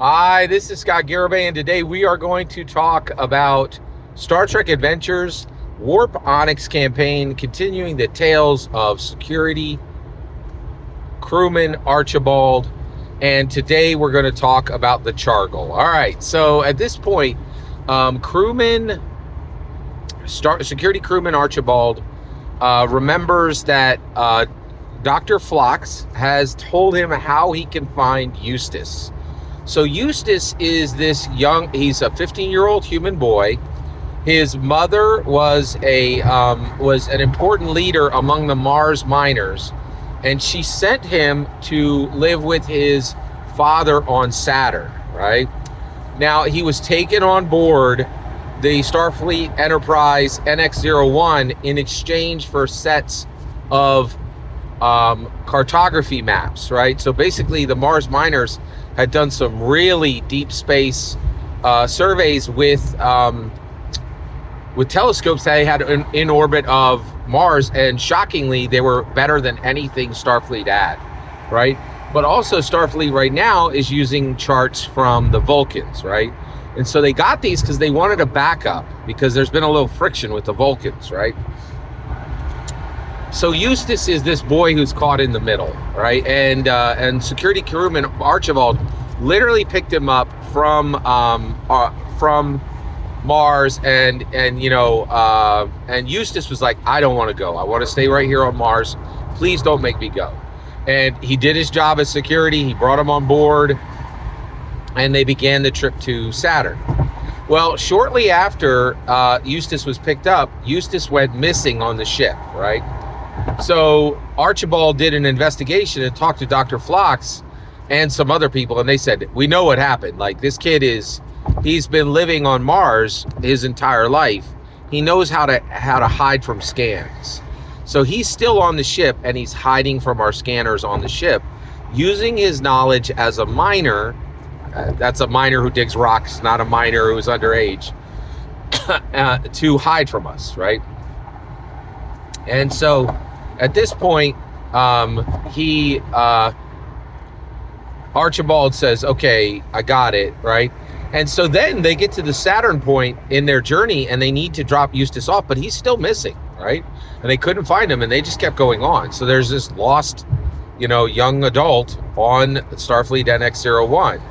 Hi, this is Scott Garibay, and today we are going to talk about Star Trek Adventures Warp Onyx campaign, continuing the tales of security crewman Archibald, and today we're going to talk about the Chargle. All right, so at this point, security crewman Archibald remembers that Dr. Phlox has told him how he can find Eustace. So Eustace is he's a 15-year-old human boy. His mother was an important leader among the Mars miners, and she sent him to live with his father on Saturn, right? Now, he was taken on board the Starfleet Enterprise NX-01 in exchange for sets of cartography maps, right? So basically, the Mars miners had done some really deep space surveys with telescopes that they had in orbit of Mars, and shockingly, they were better than anything Starfleet had, right? But also, Starfleet right now is using charts from the Vulcans, right? And so they got these because they wanted a backup, because there's been a little friction with the Vulcans, right? So Eustace is this boy who's caught in the middle, right? And security crewman Archibald literally picked him up from Mars, and Eustace was like, I don't want to go. I want to stay right here on Mars. Please don't make me go. And he did his job as security. He brought him on board, and they began the trip to Saturn. Well, shortly after Eustace was picked up, Eustace went missing on the ship, right? So Archibald did an investigation and talked to Dr. Phlox and some other people, and they said, we know what happened. Like, this kid he's been living on Mars his entire life. He knows how to hide from scans. So he's still on the ship, and he's hiding from our scanners on the ship, using his knowledge as a miner. That's a miner who digs rocks, not a miner who's underage, to hide from us, right? And so at this point, Archibald says, okay, I got it, right? And so then they get to the Saturn point in their journey, and they need to drop Eustace off, but he's still missing, right? And they couldn't find him, and they just kept going on. So there's this lost, young adult on Starfleet NX-01,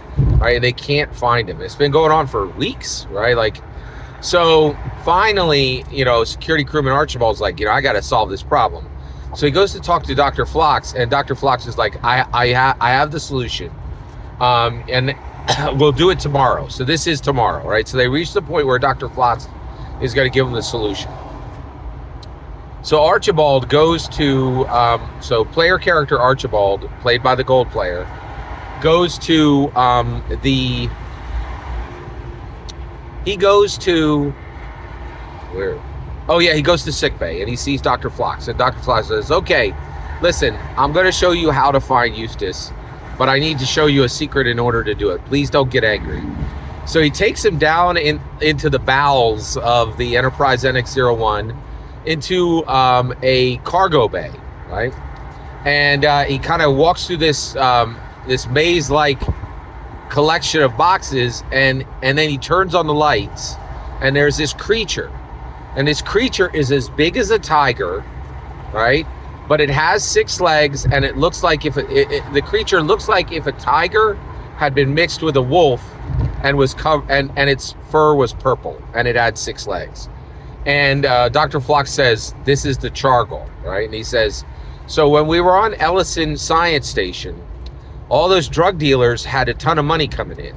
right? They can't find him. It's been going on for weeks, right? So finally, security crewman Archibald's like, I got to solve this problem. So he goes to talk to Dr. Phlox, and Dr. Phlox is like, I have the solution, and we'll do it tomorrow. So this is tomorrow, right? So they reach the point where Dr. Phlox is going to give them the solution. So Archibald goes to, player character Archibald, played by the gold player, goes to he goes to sickbay, and he sees Dr. Phlox, and Dr. Phlox says, okay, listen, I'm going to show you how to find Eustace, but I need to show you a secret in order to do it. Please don't get angry. So he takes him down into the bowels of the Enterprise NX-01 into a cargo bay, right? And he kind of walks through this maze-like collection of boxes, and then he turns on the lights, and there's this creature. And this creature is as big as a tiger, right? But it has 6 legs, and it looks like the creature looks like if a tiger had been mixed with a wolf and was and its fur was purple, and it had 6 legs. And Dr. Phlox says, this is the Chargle, right? And he says, so when we were on Ellison Science Station, all those drug dealers had a ton of money coming in,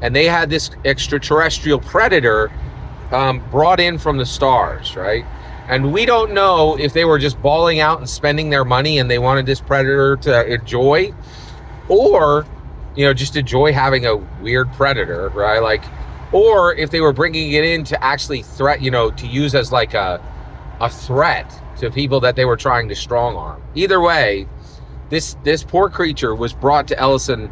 and they had this extraterrestrial predator brought in from the stars, right? And we don't know if they were just bawling out and spending their money, and they wanted this predator to enjoy, or just enjoy having a weird predator, right? Or if they were bringing it in to actually to use as like a threat to people that they were trying to strong arm. Either way, this poor creature was brought to Ellison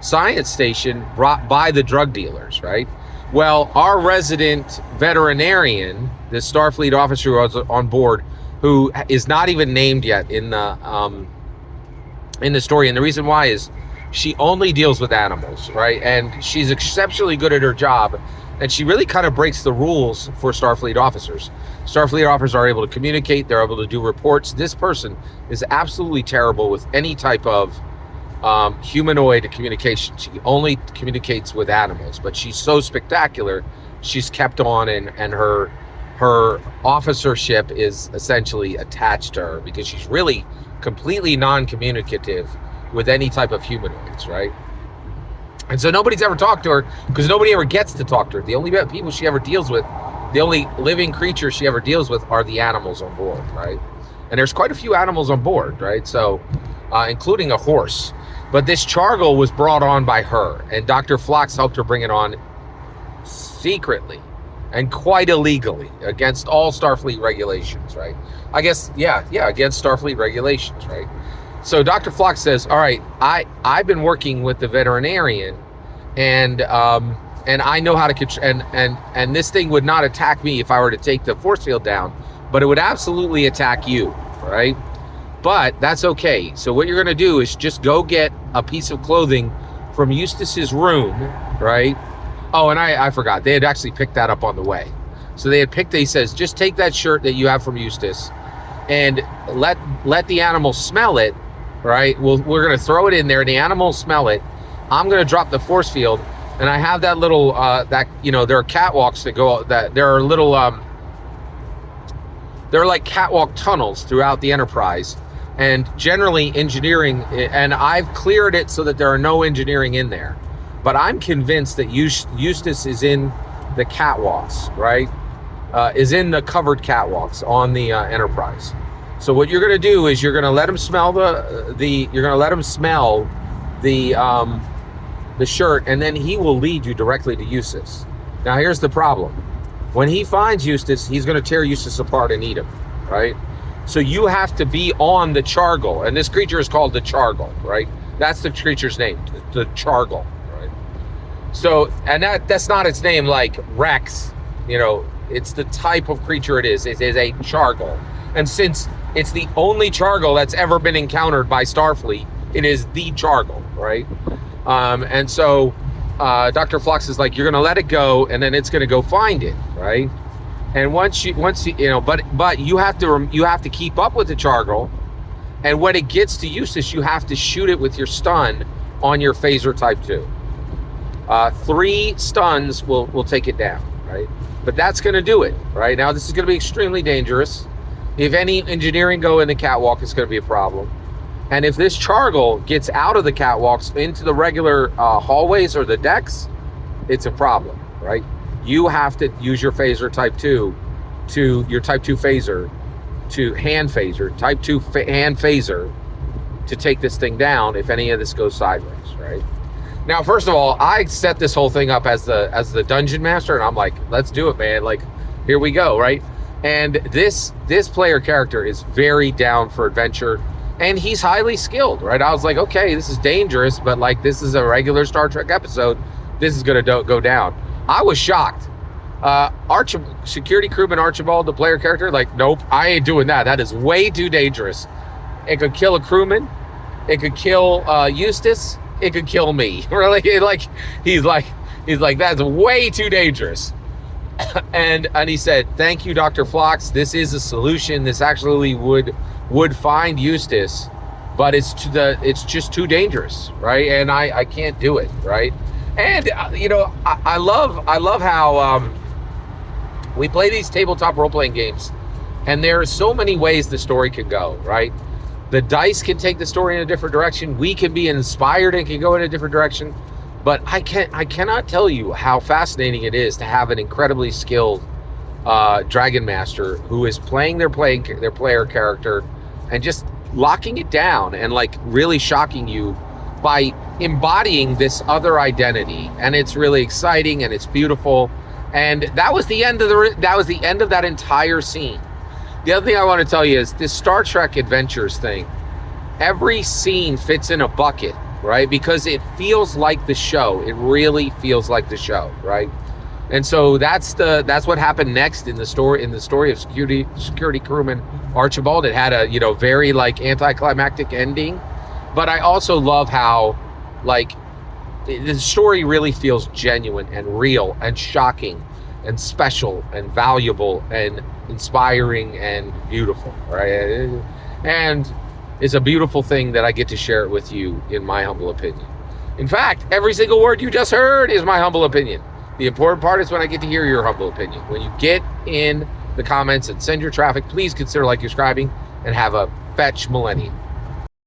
Science Station, brought by the drug dealers, right? Well, our resident veterinarian, this Starfleet officer who was on board, who is not even named yet in the story, and the reason why is she only deals with animals, right? And she's exceptionally good at her job, and she really kind of breaks the rules for Starfleet officers. Starfleet officers are able to communicate, they're able to do reports. This person is absolutely terrible with any type of humanoid communication. She only communicates with animals, but she's so spectacular, she's kept on, and her officership is essentially attached to her because she's really completely non-communicative with any type of humanoids, right? And so nobody's ever talked to her because nobody ever gets to talk to her. The only people she ever deals with, the only living creatures she ever deals with are the animals on board, right? And there's quite a few animals on board, right? So, including a horse. But this Chargle was brought on by her, and Dr. Phlox helped her bring it on secretly and quite illegally against all Starfleet regulations, right? I guess, yeah, against Starfleet regulations, right? So Dr. Phlox says, all right, I've been working with the veterinarian, and I know how to control, and this thing would not attack me if I were to take the force field down, but it would absolutely attack you, right? But that's okay. So what you're gonna do is just go get a piece of clothing from Eustace's room, right? Oh, and I forgot, they had actually picked that up on the way. So he says, just take that shirt that you have from Eustace and let the animal smell it, right? We're gonna throw it in there, the animal smell it. I'm gonna drop the force field, and I have that little, there are catwalks that go, that there are little, they're like catwalk tunnels throughout the Enterprise, and generally engineering, and I've cleared it so that there are no engineering in there. But I'm convinced that Eustace is in the catwalks, right? Is in the covered catwalks on the Enterprise. So what you're going to do is you're going to let him smell the shirt, and then he will lead you directly to Eustace. Now here's the problem: when he finds Eustace, he's going to tear Eustace apart and eat him, right? So you have to be on the Chargle, and this creature is called the Chargle, right? That's the creature's name, the Chargle. So, and that's not its name like Rex, it's the type of creature it is. It is a Chargle. And since it's the only Chargle that's ever been encountered by Starfleet, it is the Chargle, right? And so Dr. Phlox is like, you're going to let it go, and then it's going to go find it, right? And once you but you have to keep up with the Chargle, and when it gets to Eustace, you have to shoot it with your stun on your phaser type 2. 3 stuns will take it down, right? But that's going to do it, right? Now, this is going to be extremely dangerous. If any engineering go in the catwalk, it's going to be a problem. And if this Chargle gets out of the catwalks into the regular hallways or the decks, it's a problem, right? You have to use your phaser type 2 to your type 2 phaser to hand phaser, type 2 hand phaser to take this thing down if any of this goes sideways, right? Now, first of all, I set this whole thing up as the dungeon master, and I'm like, let's do it, man. Like, here we go, right? And this player character is very down for adventure, and he's highly skilled, right? I was like, okay, this is dangerous, but like, this is a regular Star Trek episode. This is gonna go down. I was shocked. Security crewman Archibald, the player character, like, nope, I ain't doing that. That is way too dangerous. It could kill a crewman. It could kill Eustace. It could kill me. Really, he's like that's way too dangerous. and he said, thank you, Dr. Phlox. This is a solution. This actually would find Eustace, but it's just too dangerous, right? And I can't do it, right? And I love how we play these tabletop role-playing games, and there are so many ways the story can go, right? The dice can take the story in a different direction. We can be inspired and can go in a different direction. But I cannot tell you how fascinating it is to have an incredibly skilled Dragon Master who is playing their player character and just locking it down and like really shocking you by embodying this other identity. And it's really exciting and it's beautiful. And that was the end of that entire scene. The other thing I want to tell you is this Star Trek Adventures thing. Every scene fits in a bucket, right? Because it feels like the show. It really feels like the show, right? And so that's what happened next in the story of security crewman Archibald. It had a very like anticlimactic ending, but I also love how Like, the story really feels genuine and real and shocking and special and valuable and inspiring and beautiful, right? And it's a beautiful thing that I get to share it with you, in my humble opinion. In fact, every single word you just heard is my humble opinion. The important part is when I get to hear your humble opinion. When you get in the comments and send your traffic, please consider subscribing, and have a fetch millennium.